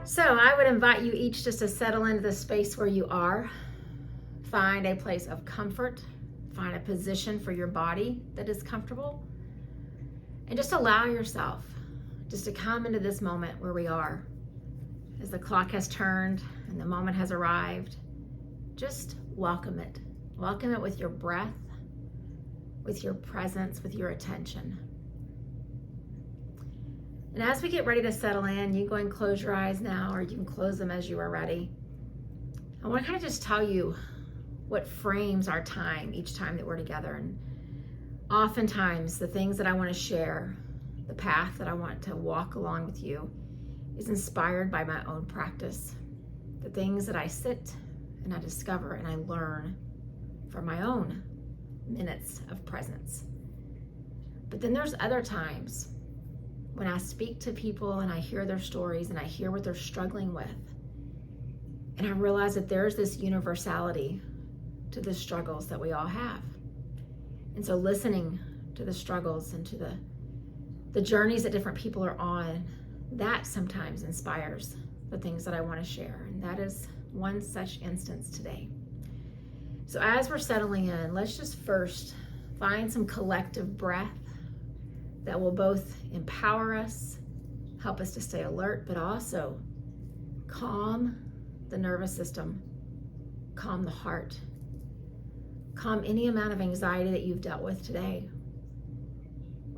So I would invite you each just to settle into the space where you are. Find a place of comfort. Find a position for your body that is comfortable. And just allow yourself just to come into this moment where we are. As the clock has turned and the moment has arrived, just welcome it. Welcome it with your breath, with your presence, with your attention. And as we get ready to settle in, you can go and close your eyes now, or you can close them as you are ready. I want to kind of just tell you what frames our time each time that we're together. And oftentimes the things that I want to share, the path that I want to walk along with you, is inspired by my own practice. The things that I sit and I discover and I learn from my own minutes of presence. But then there's other times when I speak to people and I hear their stories and I hear what they're struggling with. And I realize that there's this universality to the struggles that we all have. And so listening to the struggles and to the journeys that different people are on, that sometimes inspires the things that I want to share. And that is one such instance today. So as we're settling in, let's just first find some collective breath that will both empower us, help us to stay alert, but also calm the nervous system, calm the heart, calm any amount of anxiety that you've dealt with today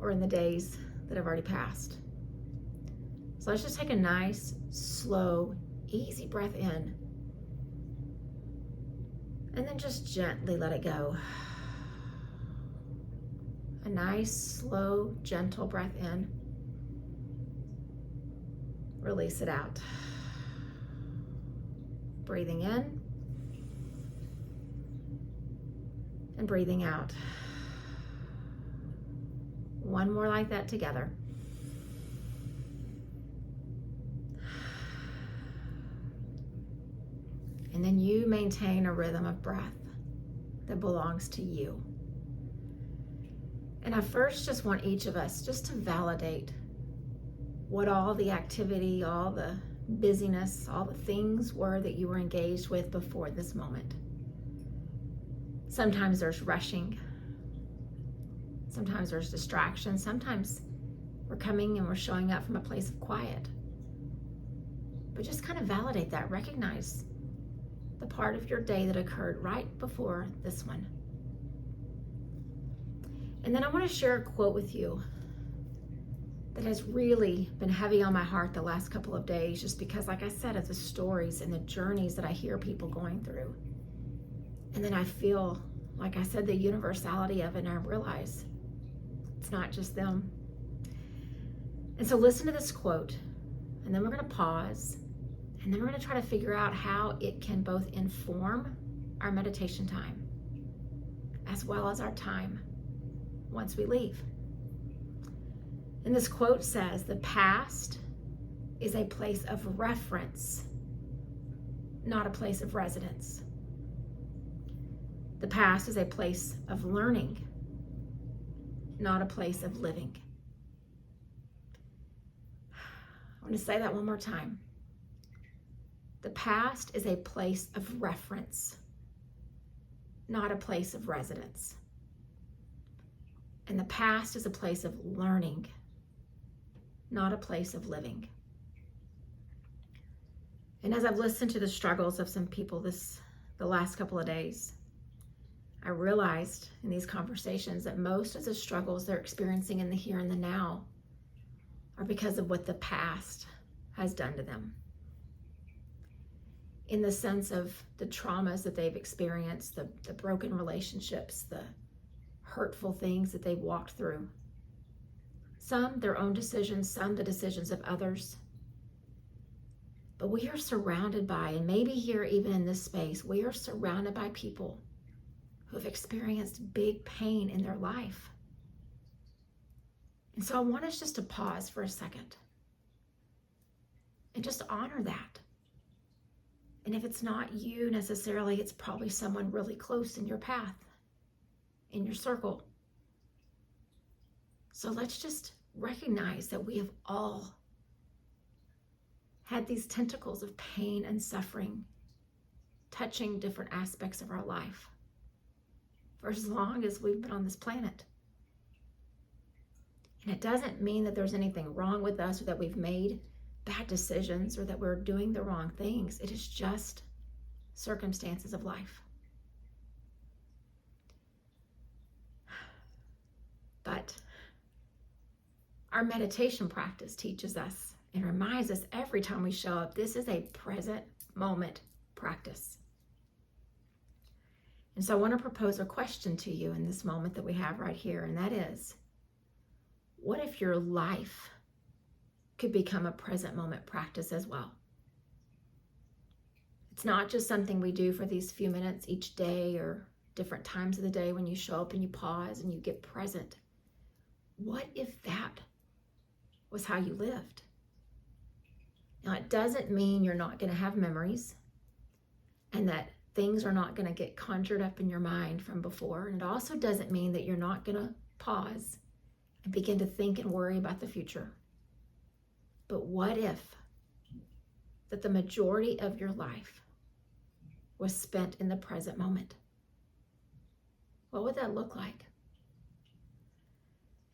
or in the days that have already passed. So let's just take a nice, slow, easy breath in. And then just gently let it go. A nice, slow, gentle breath in. Release it out. Breathing in. And breathing out. One more like that together. And then you maintain a rhythm of breath that belongs to you. And I first just want each of us just to validate what all the activity, all the busyness, all the things were that you were engaged with before this moment. Sometimes there's rushing. Sometimes there's distraction. Sometimes we're coming and we're showing up from a place of quiet. But just kind of validate that. Recognize the part of your day that occurred right before this one. And then I want to share a quote with you that has really been heavy on my heart the last couple of days, just because, like I said, of the stories and the journeys that I hear people going through. And then I feel, like I said, the universality of it, and I realize it's not just them. And so listen to this quote, and then we're going to pause, and then we're going to try to figure out how it can both inform our meditation time as well as our time once we leave. And this quote says, "The past is a place of reference, not a place of residence. The past is a place of learning, not a place of living." I want to say that one more time. The past is a place of reference, not a place of residence. And the past is a place of learning, not a place of living. And as I've listened to the struggles of some people the last couple of days, I realized in these conversations that most of the struggles they're experiencing in the here and the now are because of what the past has done to them. In the sense of the traumas that they've experienced, the broken relationships, the hurtful things that they've walked through. Some their own decisions, some the decisions of others. But we are surrounded by, and maybe here even in this space, we are surrounded by people who have experienced big pain in their life. And so I want us just to pause for a second and just honor that. And if it's not you necessarily, it's probably someone really close in your path, in your circle. So let's just recognize that we have all had these tentacles of pain and suffering touching different aspects of our life for as long as we've been on this planet. And it doesn't mean that there's anything wrong with us or that we've made bad decisions or that we're doing the wrong things. It is just circumstances of life. But our meditation practice teaches us and reminds us every time we show up, this is a present moment practice. And so I want to propose a question to you in this moment that we have right here, and that is, what if your life could become a present moment practice as well? It's not just something we do for these few minutes each day or different times of the day when you show up and you pause and you get present. What if that was how you lived? Now, it doesn't mean you're not going to have memories and that things are not going to get conjured up in your mind from before. And it also doesn't mean that you're not going to pause and begin to think and worry about the future. But what if that the majority of your life was spent in the present moment? What would that look like?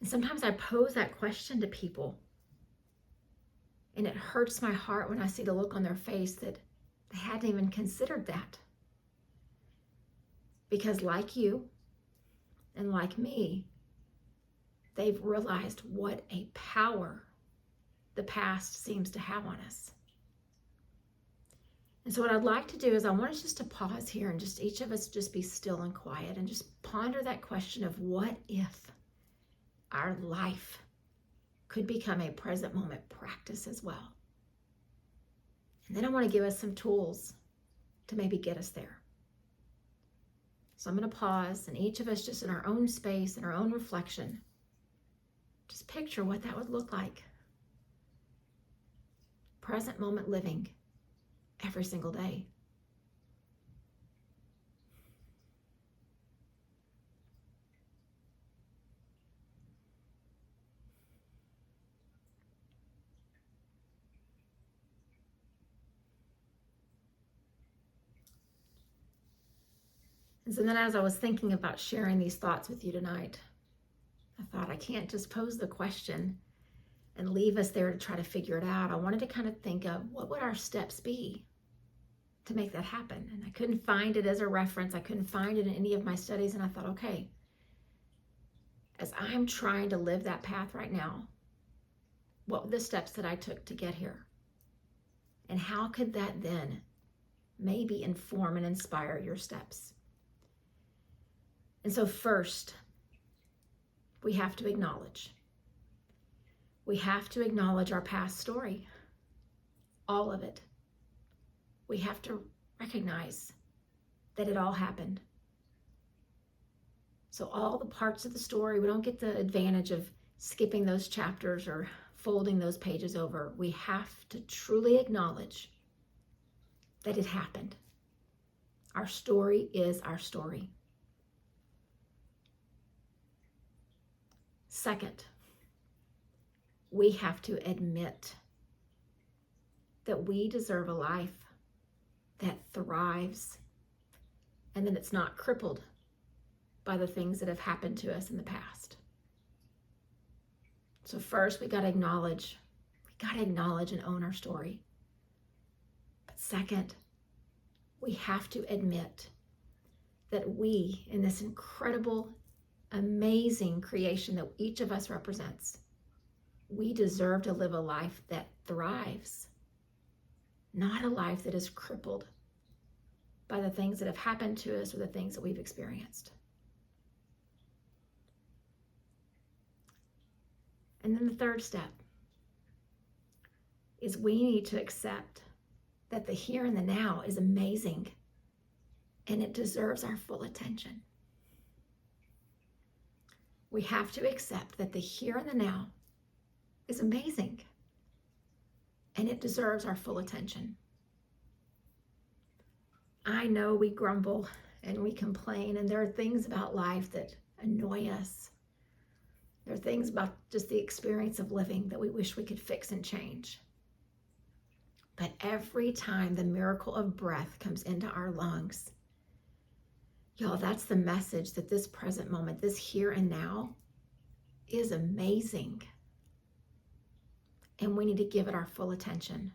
And sometimes I pose that question to people, and it hurts my heart when I see the look on their face that they hadn't even considered that. Because like you and like me, they've realized what a power the past seems to have on us. And so what I'd like to do is I want us just to pause here and just each of us just be still and quiet and just ponder that question of what if our life could become a present moment practice as well. And then I want to give us some tools to maybe get us there. So I'm going to pause, and each of us just in our own space, in our own reflection, just picture what that would look like. Present moment living every single day. And so then as I was thinking about sharing these thoughts with you tonight, I thought I can't just pose the question and leave us there to try to figure it out. I wanted to kind of think of what would our steps be to make that happen. And I couldn't find it as a reference. I couldn't find it in any of my studies. And I thought, okay, as I'm trying to live that path right now, what were the steps that I took to get here? And how could that then maybe inform and inspire your steps? And so first, we have to acknowledge. We have to acknowledge our past story, all of it. We have to recognize that it all happened. So all the parts of the story, we don't get the advantage of skipping those chapters or folding those pages over. We have to truly acknowledge that it happened. Our story is our story. Second, we have to admit that we deserve a life that thrives and that it's not crippled by the things that have happened to us in the past. So first, we got to acknowledge and own our story. But second, we have to admit that we, in this incredible, amazing creation that each of us represents, we deserve to live a life that thrives, not a life that is crippled by the things that have happened to us or the things that we've experienced. And then the third step is we need to accept that the here and the now is amazing and it deserves our full attention. We have to accept that the here and the now is amazing and it deserves our full attention. I know we grumble and we complain, and there are things about life that annoy us. There are things about just the experience of living that we wish we could fix and change. But every time the miracle of breath comes into our lungs, y'all, that's the message that this present moment, this here and now, is amazing. And we need to give it our full attention.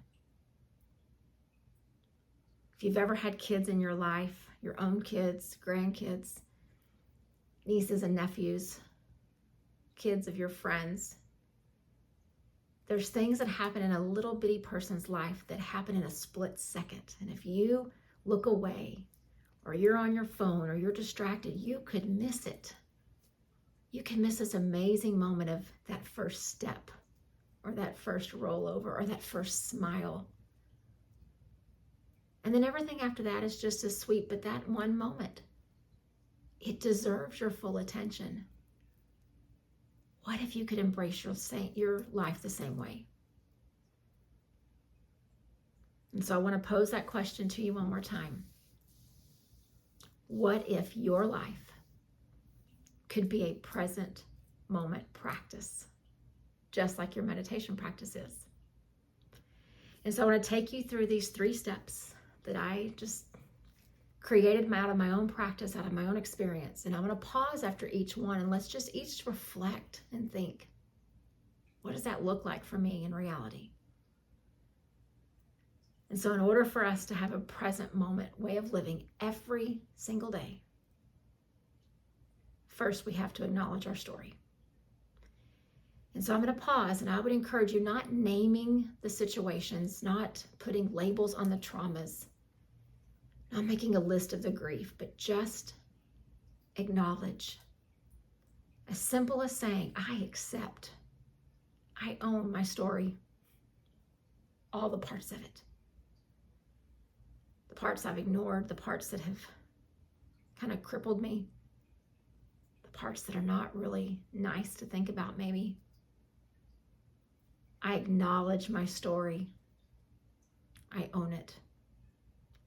If you've ever had kids in your life, your own kids, grandkids, nieces and nephews, kids of your friends, there's things that happen in a little bitty person's life that happen in a split second. And if you look away, or you're on your phone, or you're distracted, you could miss it. You can miss this amazing moment of that first step, or that first rollover, or that first smile. And then everything after that is just as sweet, but that one moment, it deserves your full attention. What if you could embrace your life the same way? And so I want to pose that question to you one more time. What if your life could be a present moment practice, just like your meditation practice is? And so I want to take you through these 3 steps that I just created out of my own practice, out of my own experience. And I'm going to pause after each one, and let's just each reflect and think, what does that look like for me in reality? And so in order for us to have a present moment way of living every single day, first we have to acknowledge our story. And so I'm going to pause, and I would encourage you not naming the situations, not putting labels on the traumas, not making a list of the grief, but just acknowledge. As simple as saying, I accept, I own my story, all the parts of it. The parts I've ignored, the parts that have kind of crippled me, the parts that are not really nice to think about maybe. I acknowledge my story. I own it.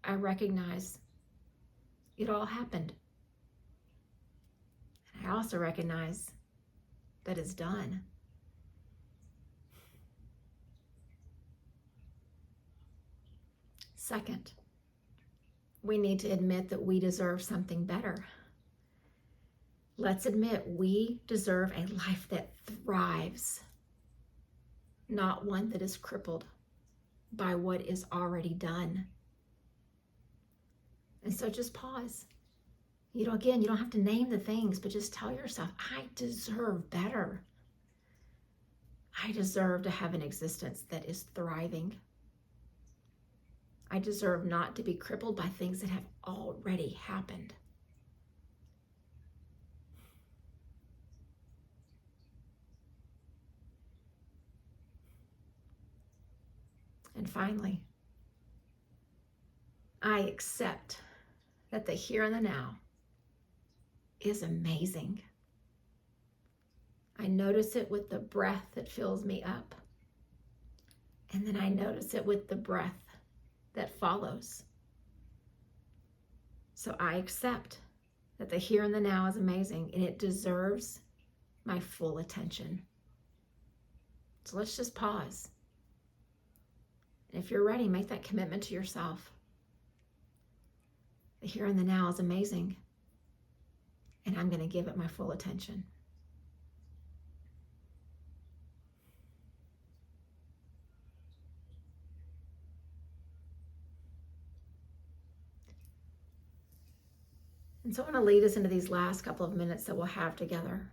I recognize it all happened. And I also recognize that it's done. Second, we need to admit that we deserve something better. Let's admit we deserve a life that thrives, not one that is crippled by what is already done. And so just pause. You don't have to name the things, but just tell yourself, I deserve better. I deserve to have an existence that is thriving. I deserve not to be crippled by things that have already happened. And finally, I accept that the here and the now is amazing. I notice it with the breath that fills me up. And then I notice it with the breath that follows. So I accept that the here and the now is amazing, and it deserves my full attention. So let's just pause. And if you're ready, make that commitment to yourself. The here and the now is amazing, and I'm going to give it my full attention. And so I want to lead us into these last couple of minutes that we'll have together.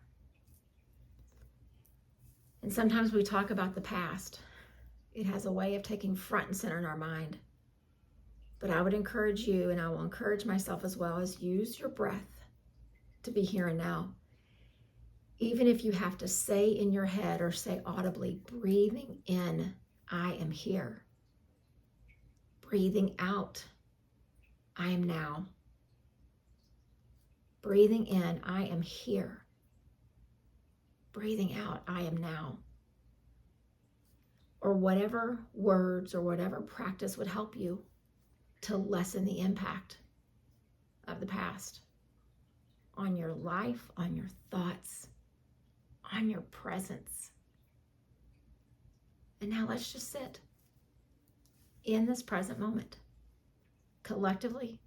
And sometimes we talk about the past. It has a way of taking front and center in our mind. But I would encourage you, and I will encourage myself as well, is use your breath to be here and now. Even if you have to say in your head or say audibly, breathing in, I am here. Breathing out, I am now. Breathing in, I am here. Breathing out, I am now. Or whatever words or whatever practice would help you to lessen the impact of the past on your life, on your thoughts, on your presence. And now let's just sit in this present moment, collectively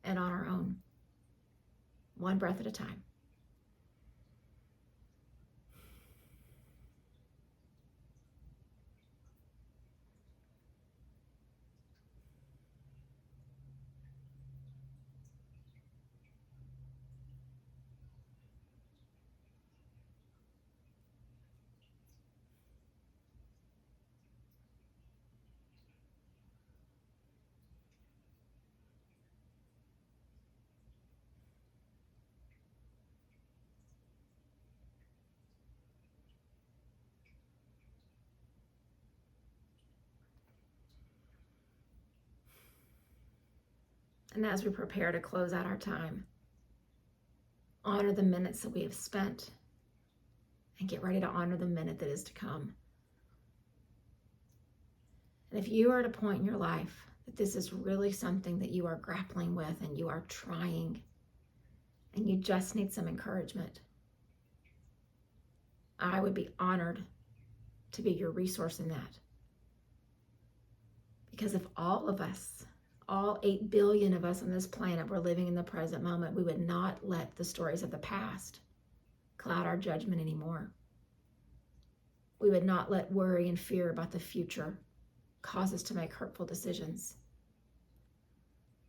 and on our own, one breath at a time. And as we prepare to close out our time, honor the minutes that we have spent and get ready to honor the minute that is to come. And if you are at a point in your life that this is really something that you are grappling with and you are trying and you just need some encouragement, I would be honored to be your resource in that. Because if all of us, all 8 billion of us on this planet were living in the present moment, we would not let the stories of the past cloud our judgment anymore. We would not let worry and fear about the future cause us to make hurtful decisions.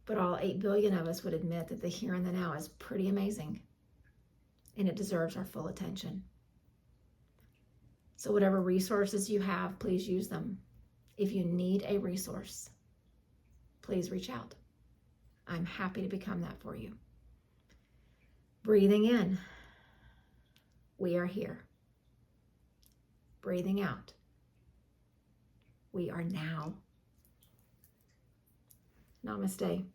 But all 8 billion of us would admit that the here and the now is pretty amazing, and it deserves our full attention. So whatever resources you have, please use them. If you need a resource, please reach out. I'm happy to become that for you. Breathing in, we are here. Breathing out, we are now. Namaste.